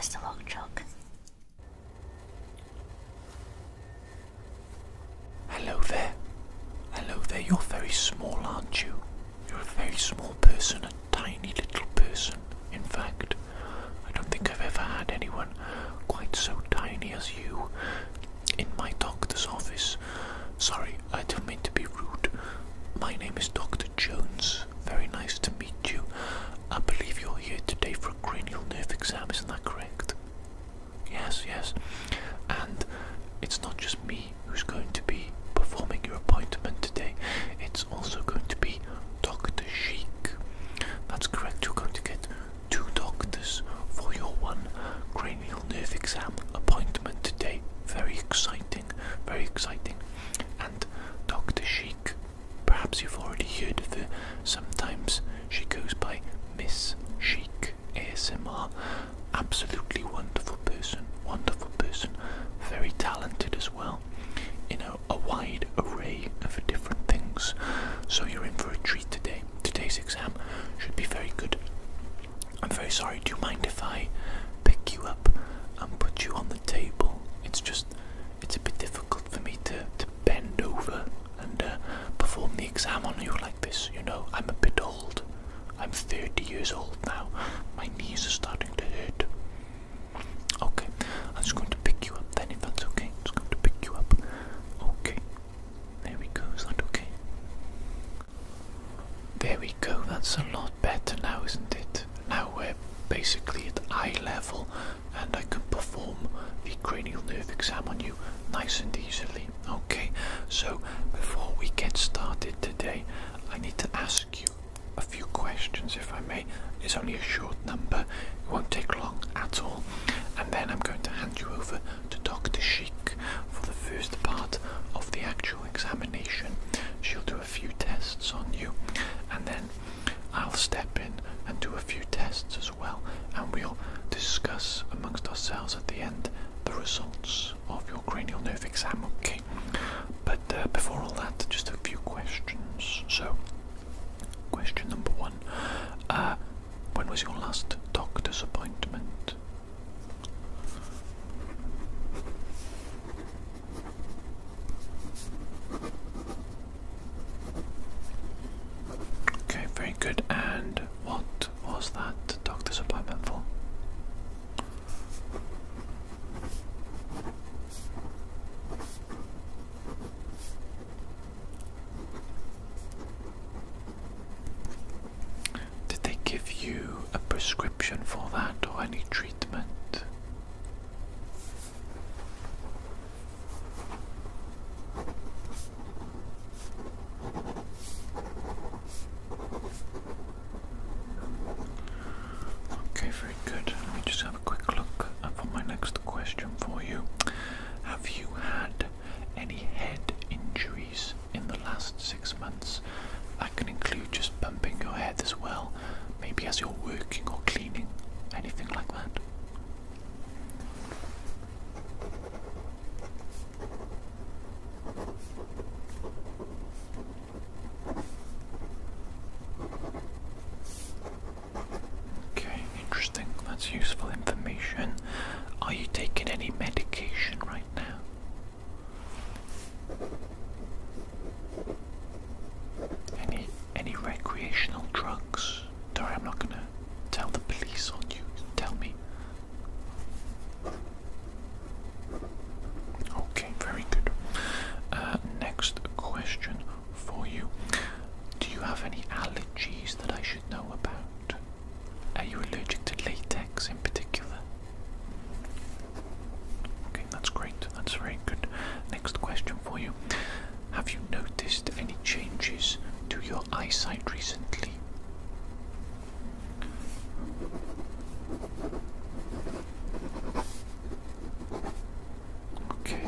Mr. Lockjaw. Hello there. Hello there. You're very small, aren't you? You're a very small person, a tiny little person. In fact, I don't think I've ever had anyone quite so tiny as you in my doctor's office. Sorry, I don't mean to be rude. My name is Dr. Jones. Very nice to meet you. I believe you're here today for a cranial nerve exam, isn't that correct? Yes, yes. And it's not just me who's going to be performing your appointment today. It's also going to be Dr. Sheik. That's correct. You're going to get 2 doctors for your 1 cranial nerve exam appointment today. Very exciting, very exciting. And Dr. Sheik, perhaps you've already heard of her. Sometimes she goes by Miss Chic ASMR. Absolutely wonderful person, very talented as well, in a wide array of different things. So you're in for a treat today. Today's exam should be very good. I'm very sorry, do you mind if I pick you up and put you on the table? It's a bit difficult for me to bend over and perform the exam on you like this, you know. I'm a bit old. I'm 30 years old now. My knees are starting to hurt. Okay, I'm just going to pick you up then, if that's okay. I'm just going to pick you up. Okay, there we go. Is that okay? There we go. That's a lot better now, isn't it? Now we're basically at eye level and I can perform the cranial nerve exam on you nice and easily. Okay, so before we get started today, I need to ask you a few questions, if I may. It's only a short number, it won't take long at all, and then I'm going to hand you over to Dr. Sheik for the first part of the actual examination. She'll do a few tests on you, and then I'll step in and do a few tests as well, and we'll discuss amongst ourselves at the end the results of your cranial nerve exam, okay? But before all that, just a few questions. So, question number 1, when was your last doctor's appointment? Okay, very good. And what was that doctor's appointment for? Did they give you a prescription for that or any treatment? Okay, very good. Let me just have a quick look for my next question for you. Have you had any head injuries in the last 6 months? That can include just bumping your head as well, maybe as you're working or cleaning, anything like that. Okay, interesting. That's useful information. Are you taking any medication right now? Any recreational drugs? Sorry, I'm not gonna tell the police on you. Tell me. Okay, very good. Next question for you. Do you have any allergies that I should know about? Are you allergic to latex in particular? Okay, that's great. That's very good. Next question for you. Have you noticed any changes to your eyesight recently? Okay.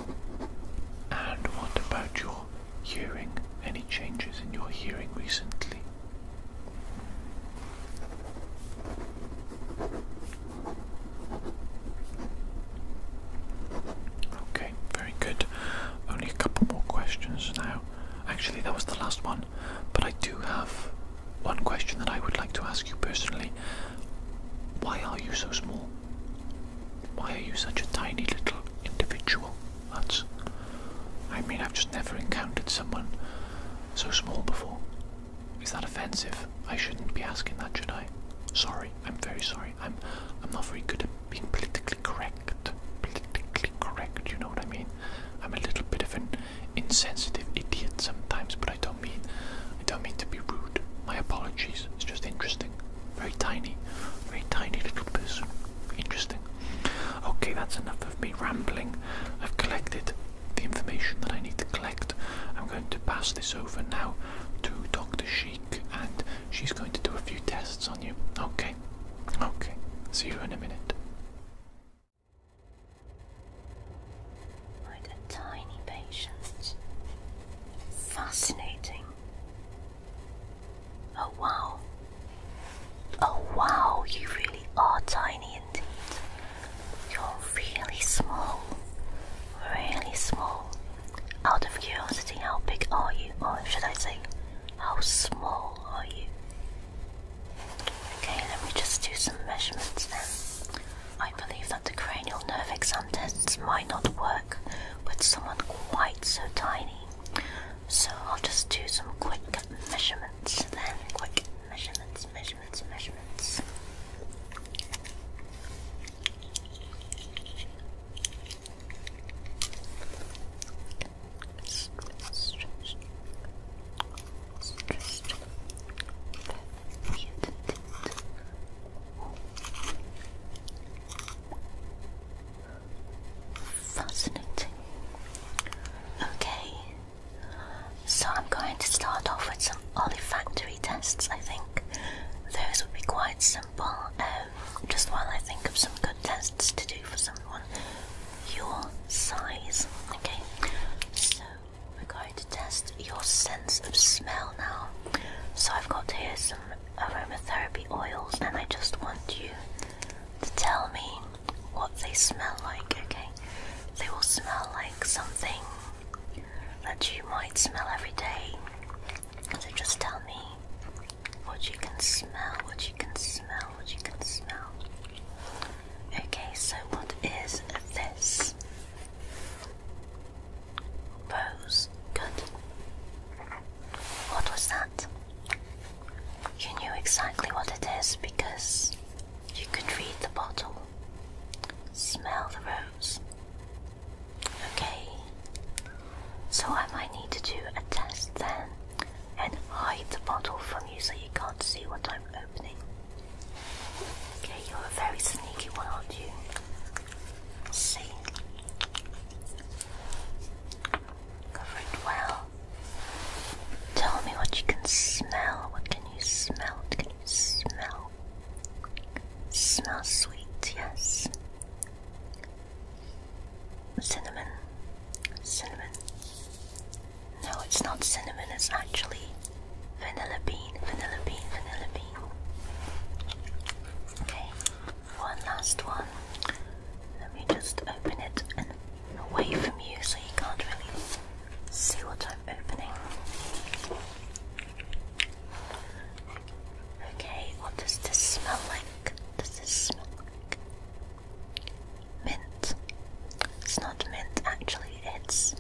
And what about your hearing? Any changes in your hearing recently? Okay, very good. Only a couple more questions now. Actually, that was the last one, but I do have one question that I would like to ask you personally. Why are you so small? Why are you such a tiny little individual? I mean, I've just never encountered someone so small before. Is that offensive? I shouldn't be asking that, should I? Sorry, I'm very sorry. I'm not very good at being politically correct. Politically correct, you know what I mean? I'm a little bit of an insensitive idiot sometimes, but I don't mean to be rude. My apologies. It's just interesting. Very tiny little person. Interesting. Okay, that's enough of me rambling. I've collected the information that I need to collect. I'm going to pass this over now to Dr. Sheik, and she's going to do a few tests on you. Okay. Okay. See you in a minute. Like a tiny patient. Fascinating. Oh wow. Oh wow, you really are tiny indeed. You're really small. Really small. Out of curiosity, how big are you? Or should I say, how small are you? Okay, let me just do some measurements then. I believe that the cranial nerve exam tests might not work with someone quite so tiny. So I'll just do some quick measurements then. Quick measurements. Fascinating. Okay, so I'm going to start off with some olfactory tests. I think those would be quite simple. Just while I think of some good tests to do for someone your size. Okay, so we're going to test your sense of smell now. So I've got here some aromatherapy oils, and I just want you to tell me what they smell like. Okay, they will smell like something that you might smell every day. So just tell me what you can smell, what you can smell, what you can smell. Okay, so what is this? Rose. Good. What was that? You knew exactly what it is because you could read the bottle. Smell the rose. Okay. So I might need to do a test then and hide the bottle from you so you can't see what I'm opening. Okay, you're a very sneaky one, aren't you? Let's see. Cover it well. Tell me what you can smell. What can you smell? What can you smell? Smells sweet, yes. Cinnamon. Cinnamon. No, it's not cinnamon, it's actually vanilla bean, vanilla bean, vanilla bean. Okay, one last one. Let me just open it and away from you so you can't really see what I'm opening. Okay, what does this smell like? Does this smell like mint? It's not mint actually, it's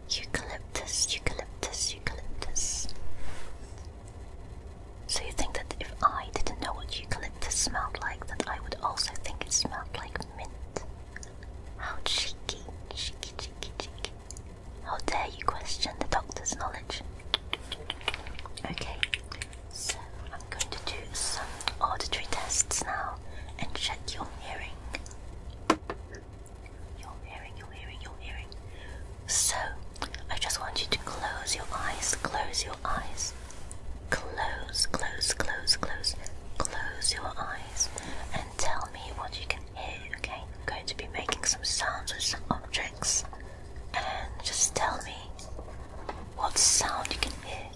eucalyptus, eucalyptus, eucalyptus. So you think that if I didn't know what eucalyptus smelled like, that I would also think it smelled like mint? How cheeky, cheeky, cheeky, cheeky. How dare you question the doctor's knowledge? Okay, so I'm going to do some auditory tests now and check your hearing. Your hearing. So, I just want you to close your eyes, close your eyes. Close your eyes and tell me what you can hear, okay? I'm going to be making some sounds with some objects and just tell me what sound you can hear.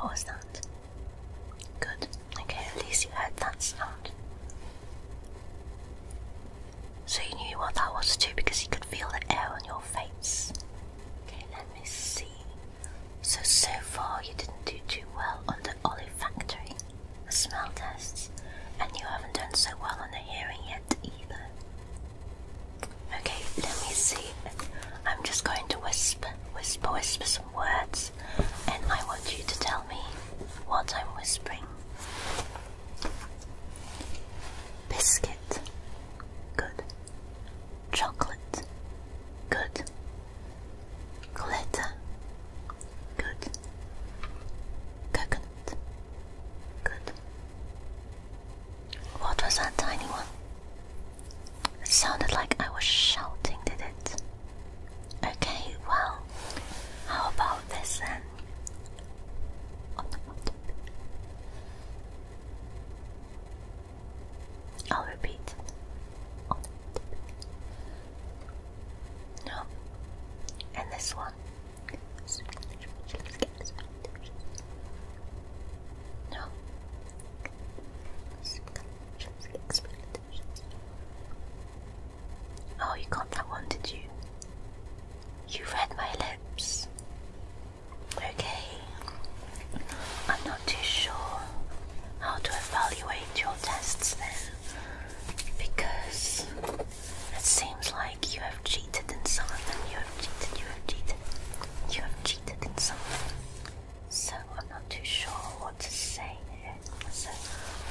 What was that? Good. Okay, at least you heard that sound. So you knew what that was too because you could feel the air on your face. Okay, let me see. So far you didn't do too well on the olfactory, the smell tests, and you haven't done so well on the hearing yet either. Okay, let me see. I'm just going to whisper some words, and I want you to tell me what I'm whispering. Biscuit. Good. Chocolate. Good. Glitter. Good. Coconut. Good. What was that tiny one? It sounded like I was shouting, did it? Okay, well, how about this then? I'll repeat. No. And this one. No. Oh, you got that one, did you? You read my lips. Okay. I'm not too sure how to evaluate your tests then, because it seems like you have cheated in some of them. You have cheated in some of them. So I'm not too sure what to say here. So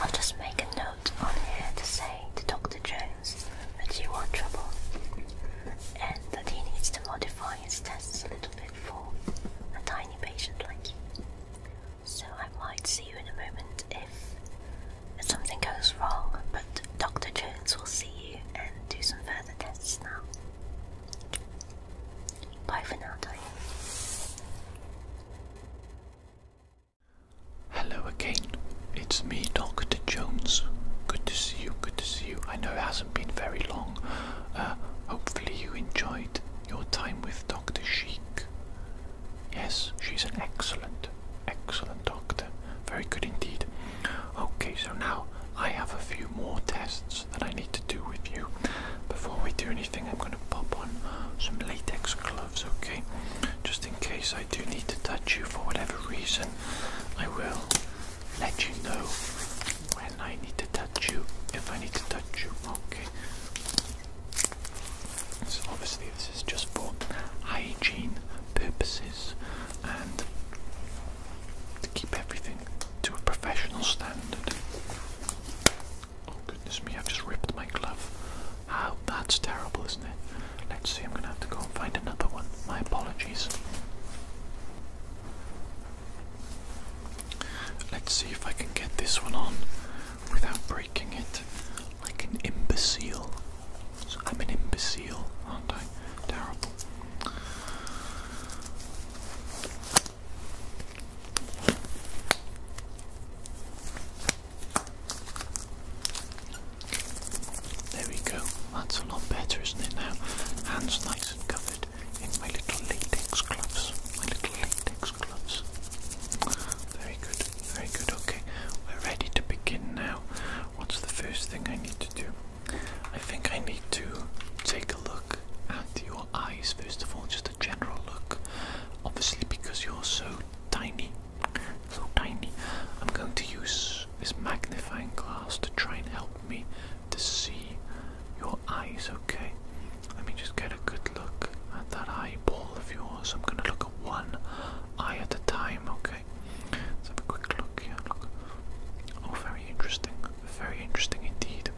I'll just make a note on here to say to Dr. Jones that you want trouble and that he needs to modify his tests a little bit for a tiny patient like you. So I might see you in a moment if something goes wrong, but Dr. Jones will see you and do some further tests now. Bye for now, Tiny. Hello again, it's me, Dr. Jones. Good to see you, good to see you. I know it hasn't been very long. Hopefully you enjoyed your time with Dr. Sheik. Yes, she's an excellent doctor. Very good indeed. Okay, so now I have a few more tests that I need to do with you. Before we do anything, I'm going to pop on some latex gloves, okay? Just in case I do need to touch you for whatever reason, I will let you know when I need to touch you, if I need to touch you, okay? So obviously this is just for hygiene purposes and to keep everything to a professional standard. Oh goodness me, I've just ripped my glove. How that's terrible, isn't it? Let's see, I'm gonna have to go and find another one. My apologies. Let's see if I can get this one on without breaking it like an imbecile. So I'm an imbecile, aren't I? Terrible. There we go. That's a lot better, isn't it now? Hands nice and covered in my little latex gloves. Very good, very good. Okay, we're ready to begin now. What's the first thing I need to do? I think I need to take a look at your eyes first of all, just a general look. Obviously because you're so tiny, I'm going to use this magnifying glass to try and help me to see your eyes, okay? Let me just get a good look at that eyeball of yours. I'm going to look at one eye at a time, okay? Let's have a quick look here. Look. Oh, very interesting indeed.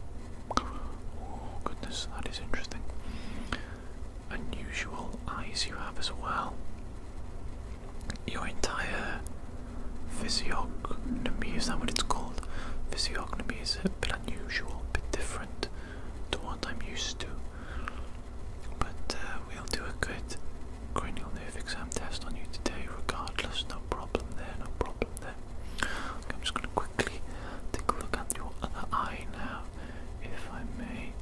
Oh goodness, that is interesting. Unusual eyes you have as well. Your entire physiognomy, is that what it's called? Physiognomy is a bit unusual, a bit different to what I'm used to. But we'll do a good cranial nerve exam test on you today regardless. No problem there, no problem there. Okay, I'm just going to quickly take a look at your other eye now, if I may.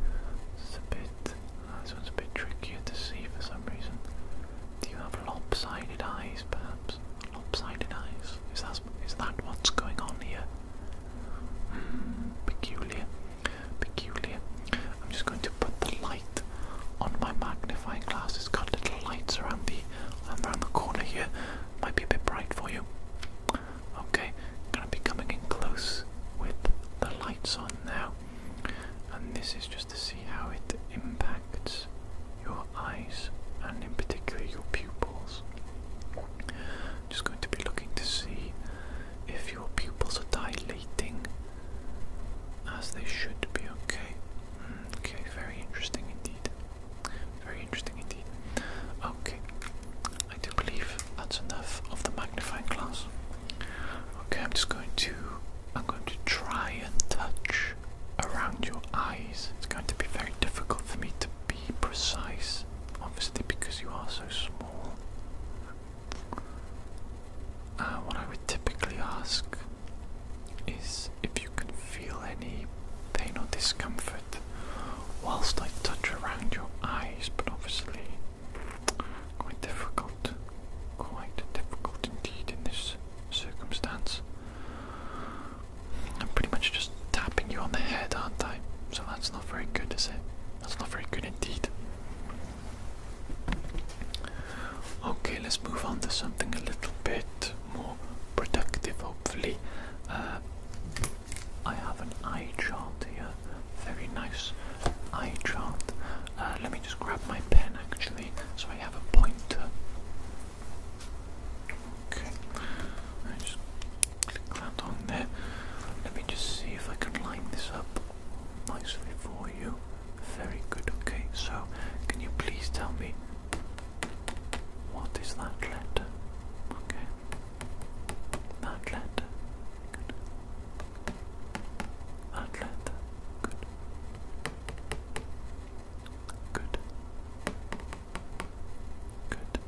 This one's a bit trickier to see for some reason. Do you have lopsided eyes, perhaps? Lopsided eyes? Is you. Okay, gonna be coming in close with the lights on now, and this is just to see how it impacts your eyes and in particular your pupils. Just going to be looking to see if your pupils are dilating as they should be. Okay. Okay, very interesting indeed. Very interesting indeed. Okay, I do believe that's enough of the magnifying glass. Okay, I'm going to try and touch around your eyes. It's going to be very difficult for me to be precise, obviously because you are so small. What I would typically ask is if you can feel any pain or discomfort whilst I touch around your eyes, but obviously quite difficult indeed in this circumstance. I'm pretty much just tapping you on the head, aren't I? So that's not very good, is it? That's not very good indeed. Okay, let's move on to something a little bit more productive, hopefully. I have an eye chart here, very nice eye chart. Let me just grab my pen actually, so I have a pointer. Okay, I just click that on there. Let me just see if I can line this up nicely for you. Very good. Okay, so can you please tell me what is that letter? Okay, that letter. Good. That letter. Good. Good. Good. Good.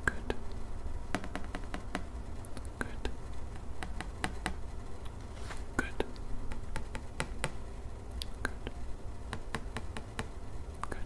Good. Good. Good. Good. Good. Good.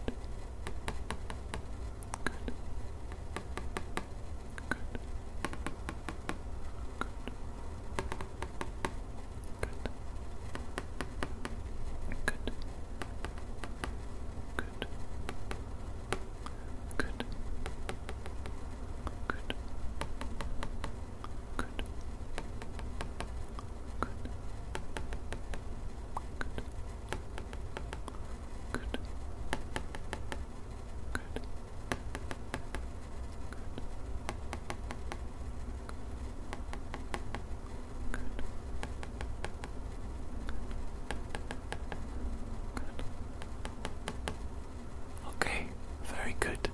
Okay, very good.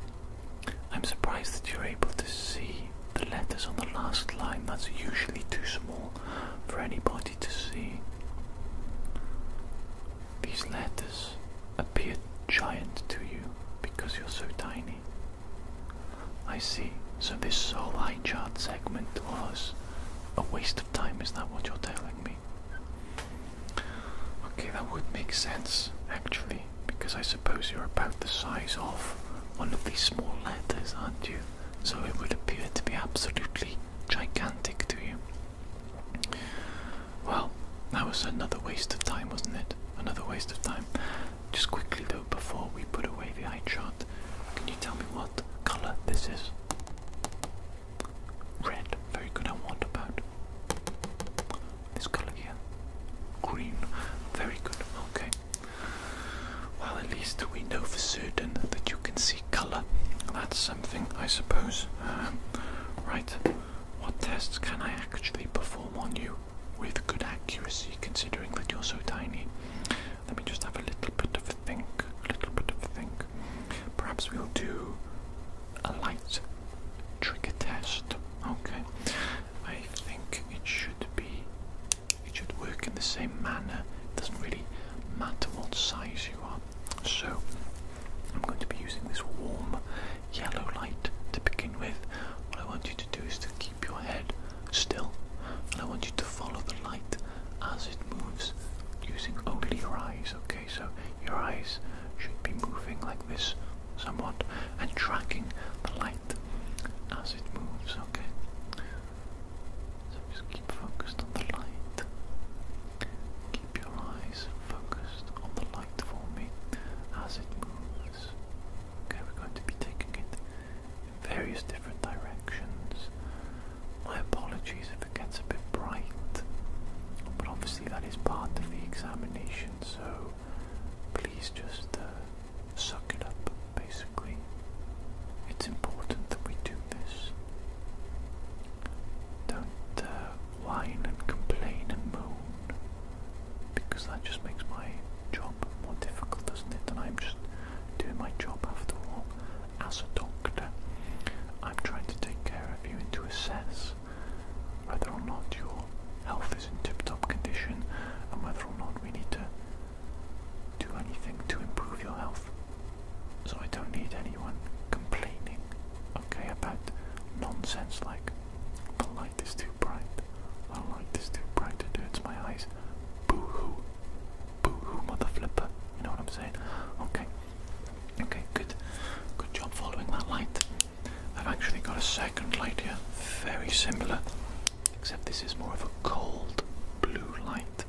I'm surprised that you're able to see the letters on the last line. That's usually too small for anybody to see. These letters appear giant to you because you're so tiny. I see. So this sole eye chart segment was a waste of time, is that what you're telling me? Okay, that would make sense, actually, because I suppose you're about the size of one of these small letters, aren't you? So it would appear to be absolutely gigantic to you. Well, that was another waste of time, wasn't it? Another waste of time. Just quickly though, before we put away the eye chart, can you tell me what colour this is? Red. Very good. And what about this colour here? Green. Very good. Okay. Well, at least we know for certain that you can see colour. That's something, I suppose. Right. What tests can I actually perform on you with good accuracy, considering that you're so tiny? Let me just have a little bit of a think. Perhaps we'll do a light trigger test. Okay. I think it should work in the same manner. It doesn't really matter what size you are. So I'm going to be using this warm yellow light to begin with. What I want you to do is to keep your head still, and I want you to follow the light as it moves using only your eyes. Okay, so your eyes should be moving like this somewhat and tracking the light as it moves. Okay, so just keep focused on the light. Keep your eyes focused on the light for me as it moves. Okay, we're going to be taking nonsense like, the light is too bright, the light is too bright, it hurts my eyes. Boo-hoo. Boo-hoo, mother flipper. You know what I'm saying? Okay. Okay, good. Good job following that light. I've actually got a second light here, very similar, except this is more of a cold blue light.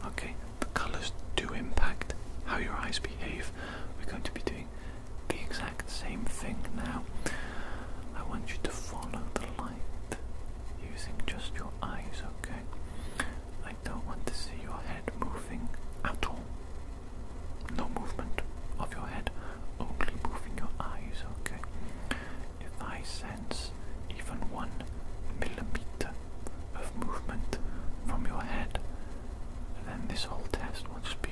Okay, the colours do impact how your eyes behave. We're going to be doing the exact same thing now. I want you to follow the light using just your eyes, okay? I don't want to see your head moving at all. No movement of your head, only moving your eyes, okay? If I sense even 1 millimeter of movement from your head, then this whole test will just be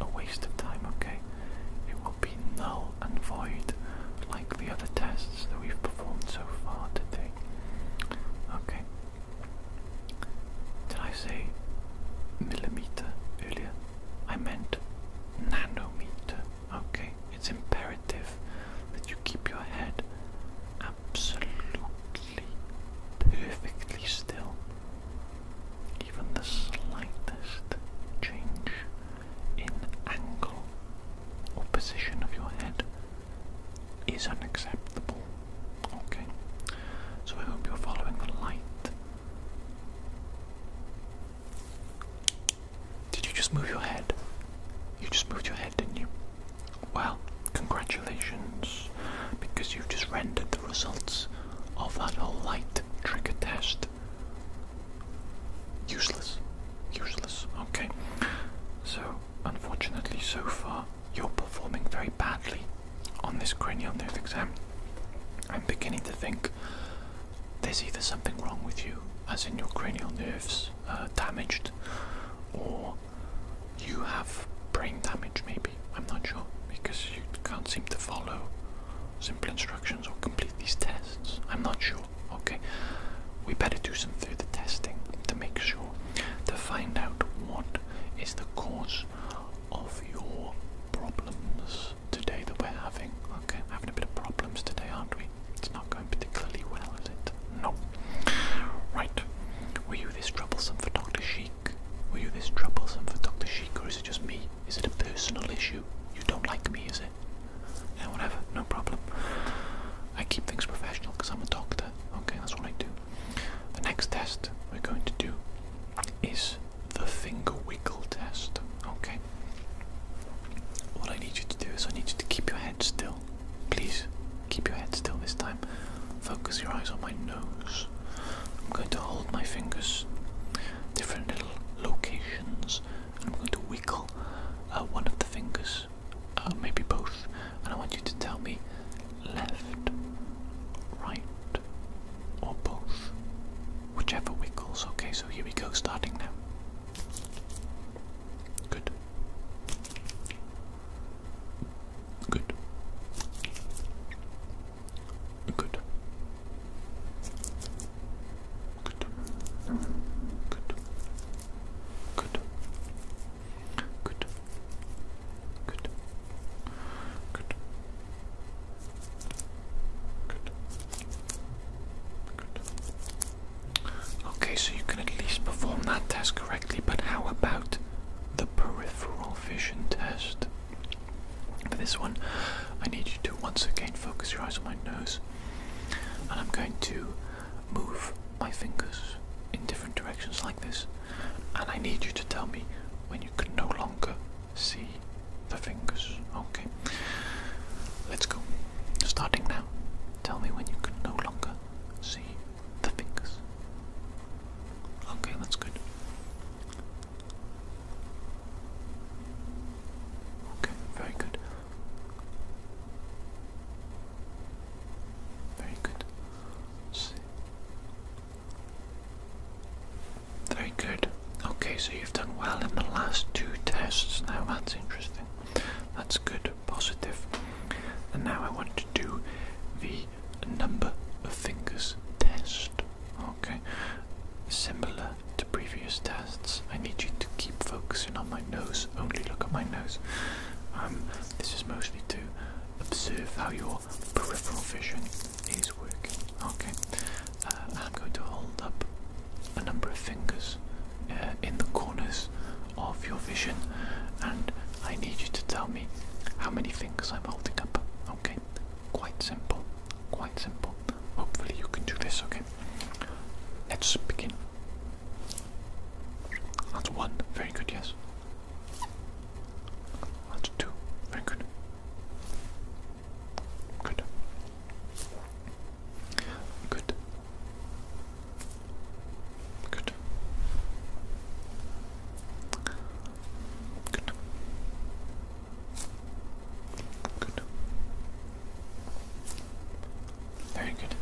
a waste of time, okay? It will be null and void like the other tests that we've performed so far today. Okay. Did I say millimeter earlier? I meant nanometer, okay? It's imperative that you keep your head absolutely, perfectly still. Even the slightest change in angle or position of your head is unacceptable, okay? So I hope you're following the light. Did you just move your head? You just moved your head, didn't you? Well, congratulations, because you've just rendered the results of that whole light trigger test useless. Useless, okay? So, unfortunately, so far, you're performing very badly on this cranial nerve exam. I'm beginning to think there's either something wrong with you, as in your cranial nerves damaged, or you have brain damage maybe. I'm not sure, because you can't seem to follow simple instructions or complete these tests. I'm not sure, okay? We better do some further testing to make sure, to find out what is the cause of your problems today that we're having. Okay, we're having a bit of problems today, aren't we? It's not going particularly well, is it? No. Right. Were you this troublesome for Dr. Sheik? Were you this troublesome for Dr. Sheik, or is it just me? Is it a personal issue? You don't like me, is it? Yeah, whatever, no problem. I keep things professional because I'm a doctor. Okay, that's what I do. The next test we're going to do is the finger wiggle test. Okay. What I need you to do is I need you to keep your head still. Please keep your head still this time. Focus your eyes on my nose. I'm going to hold my fingers, different little locations, and I'm going to wiggle one of the fingers, maybe both, and I want you to tell me left, right, or both, whichever wiggles. Okay, so here we go, starting now. Good. Good. Good. Good. Good. Good. Good. Good. Good. Good. Okay, so you can at least perform that test correctly, but how about the peripheral vision test? For this one, I need you to once again focus your eyes on my nose, and I'm going to move my fingers in different directions like this, and I need you to tell me when you can no longer see the fingers. Okay, let's go. Starting now. Tell me when you can no longer see the fingers. Okay, that's good. Okay, very good. Very good. Very good. Okay, so you've done well in the last 2 tests. Now that's interesting. That's good, positive. And now I want to do the number of fingers test. Okay, similar to previous tests, I need you to keep focusing on my nose. Only look at my nose. This is mostly to observe how your peripheral vision is working. Okay. I'm going to hold up a number of fingers in the corners of your vision, and I need you to tell me how many fingers I'm holding up. Okay? Quite simple. Quite simple. Hopefully you can do this, okay? Let's begin. That's 1. Very good, yes. That's 2. Very good. Good. Good. Good. Good. Good. Very good.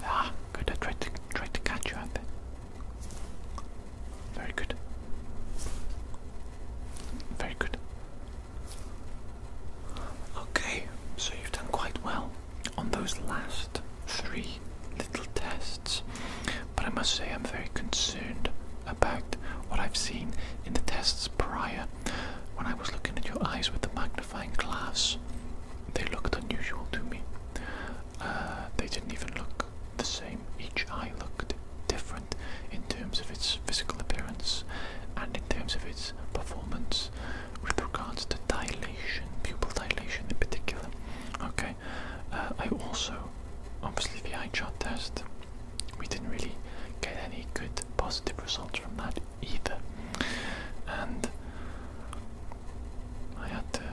Ah, good. I tried to catch you out there. Very good. Very good. Okay, so you've done quite well on those last 3 little tests, but I must say I'm very concerned about what I've seen in the tests prior. When I was looking at your eyes with the magnifying glass, they looked unusual to me. They didn't even look the same. Each eye looked different in terms of its physical appearance and in terms of its performance with regards to dilation, pupil dilation in particular. Okay, I also, obviously the eye chart test, we didn't really get any good positive results from that either. And I had to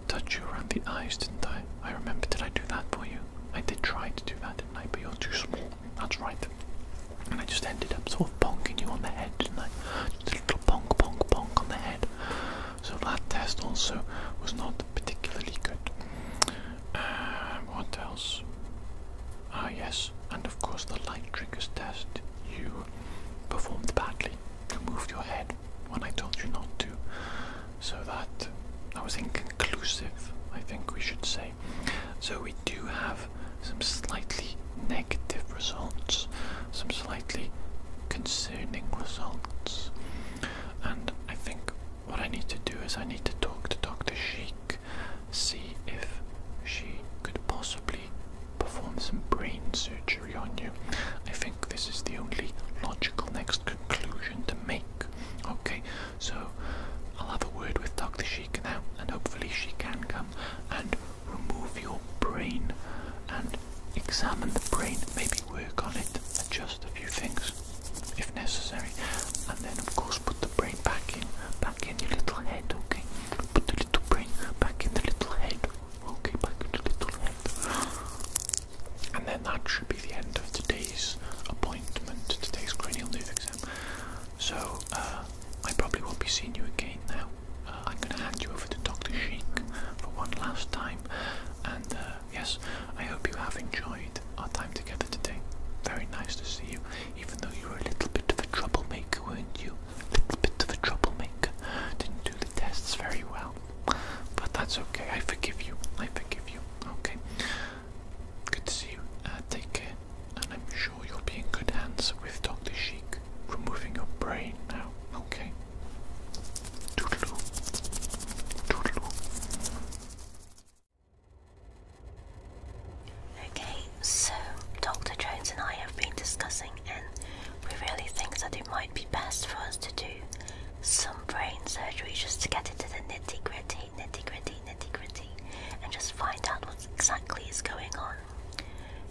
touch you around the eyes, didn't I? I remember, did I do that for you? I did try to do that, didn't I? But you're too small. That's right. And I just ended up sort of bonking you on the head, didn't I? Just a little bonk, bonk, bonk on the head. So that test also was not particularly good. What else? Ah, yes. And of course the light triggers test. You performed badly. You moved your head when I told you not to. So that was inconclusive, I think we should say. So we do have some slightly negative results, some slightly concerning results, and I think what I need to do is I need to talk to Dr. Sheik, see if she could possibly perform some brain surgery on you. I think this is the only logical next conclusion to make. Okay, so I'll have a word with Dr. Sheik now, and hopefully she can come and remove your brain and examine the brain, maybe work on it, adjust a few things if necessary, and then of course put the brain back in your little head, okay? Put the little brain back in the little head, okay, back in the little head. And then that should be the end of today's appointment, today's cranial nerve exam. So, I probably won't be seeing you again now. I'm going to hand you over to Dr. Sheik for one last time, and yes, I hope you have enjoyed our time together today. Very nice to see you, even though you were a little bit of a troublemaker, weren't you? A little bit of a troublemaker. Didn't do the tests very well, but that's okay. I forgive you. I forgive you. Okay. Good to see you. Take care, and I'm sure you'll be in good hands with Dr. Sheik removing your brain now. Okay. Toodaloo. Toodaloo. Okay, so Dr. Jones and I have been discussing, and we really think that it might be best for us to do some brain surgery just to get into the nitty-gritty, and just find out what exactly is going on.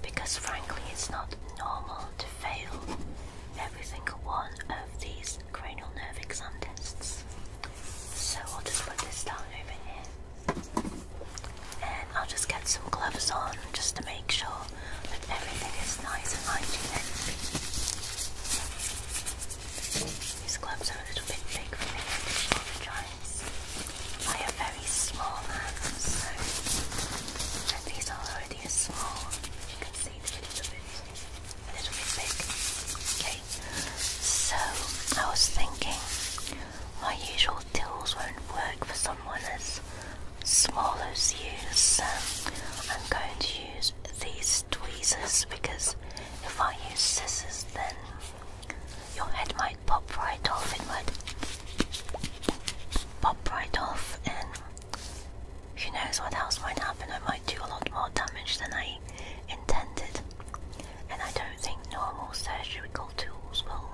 Because frankly, it's not normal to fail every single one of these cranial nerve exam tests. So I'll just put this down over here, and I'll just get some gloves on just to make sure that everything is nice and hygienic. These gloves are a little bit big for me, I do apologise. I have very small hands, so, and these are already small. You can see they're a little bit big. Okay, so I was thinking my usual tools won't work for someone as small as you, so I'm going to use these tweezers, because if I use scissors then your head might pop right off. It might pop right off, and you know, knows what else might happen. I might do a lot more damage than I intended. And I don't think normal surgical tools will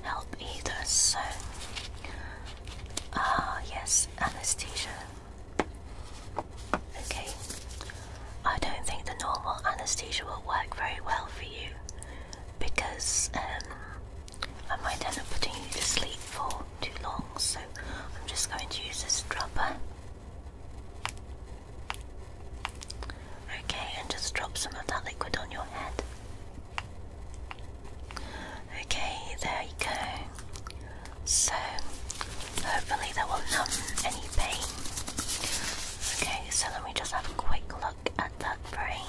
help either, so... yes, anesthesia. Okay. I don't think the normal anesthesia will work very well for you, because I might end up putting you to sleep for too long, so I'm just going to use this dropper. Okay, and just drop some of that liquid on your head. Okay, there you go. So, hopefully that will numb any pain. Okay, so let me just have a quick look at that brain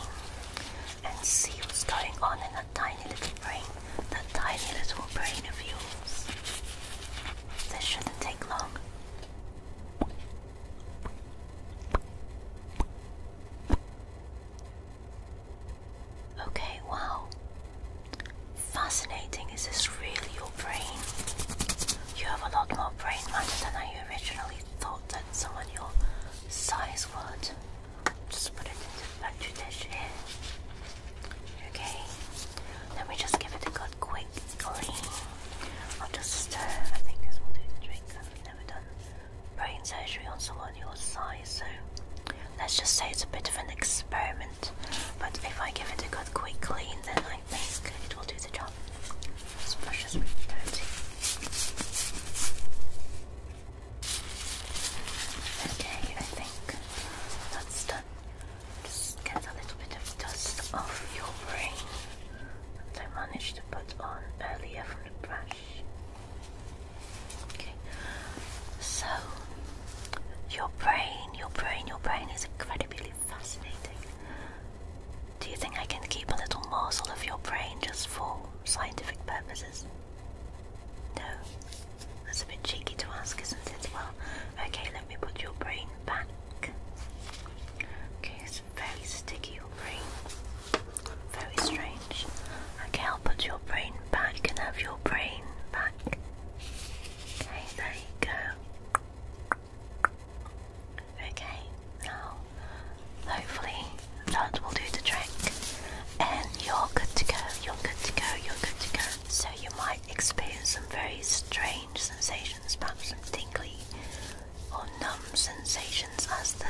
and see what's going on in that tiny little brain. That tiny little brain of yours. This shouldn't take long. Okay, wow. Fascinating. Is this really your brain? You have a lot more brain matter than I originally thought that someone your size would. Just put it into the petri dish here. Okay. Let me just give it a good quick clean. I'll just stir. I think this will do the trick. I've never done brain surgery on someone your size, so let's just say it's a bit of an experiment. But if I give it a good quick clean, then I think it will do the job. This brush is really dirty. Okay, I think that's done. Just get a little bit of dust off your brain that I managed to put on earlier from the brush. Okay, so your brain is incredibly fascinating. Do you think I can keep a little morsel of your brain just for scientific purposes? No? That's a bit cheeky to ask, isn't it? Well, okay, let me put your brain back. Okay, it's very sticky, your brain. Very strange. Okay, I'll put your brain back and have your brain back. Okay, there you go. Okay, now, hopefully that will do the trick. And you're good to go, you're good to go, you're good to go. So you might experience some very strange sensations, perhaps some tingly or numb sensations as the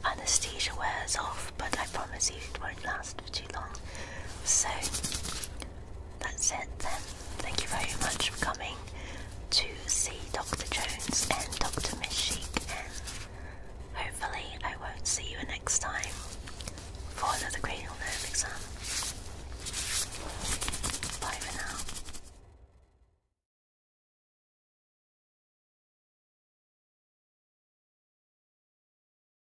anesthesia wears off, but I promise you it won't last for too long. So that's it then. Thank you very much for coming to see Dr. Jones and Dr. Miss Chic, and hopefully I won't see you next time